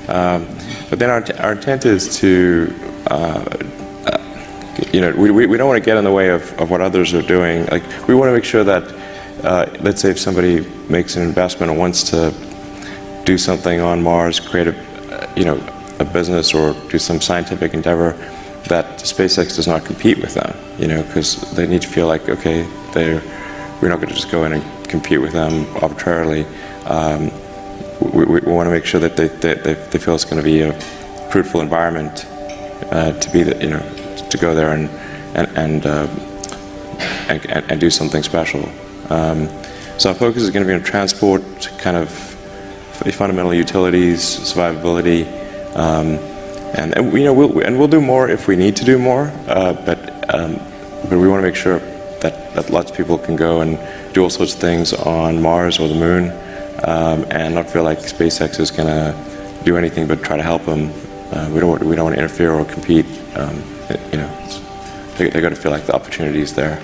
But then our intent is to, we don't want to get in the way of what others are doing. Like, we want to make sure that, let's say if somebody makes an investment and wants to do something on Mars, create a business or do some scientific endeavor, that SpaceX does not compete with them, because they need to feel like, okay, we're not going to just go in and compete with them arbitrarily. We want to make sure that they feel it's going to be a fruitful environment to be to go there and do something special. So our focus is going to be on transport, kind of fundamental utilities, survivability, and we'll do more if we need to do more, but we want to make sure that lots of people can go and do all sorts of things on Mars or the moon, and not feel like SpaceX is going to do anything but try to help them. We don't want to interfere or compete. They got to feel like the opportunity is there.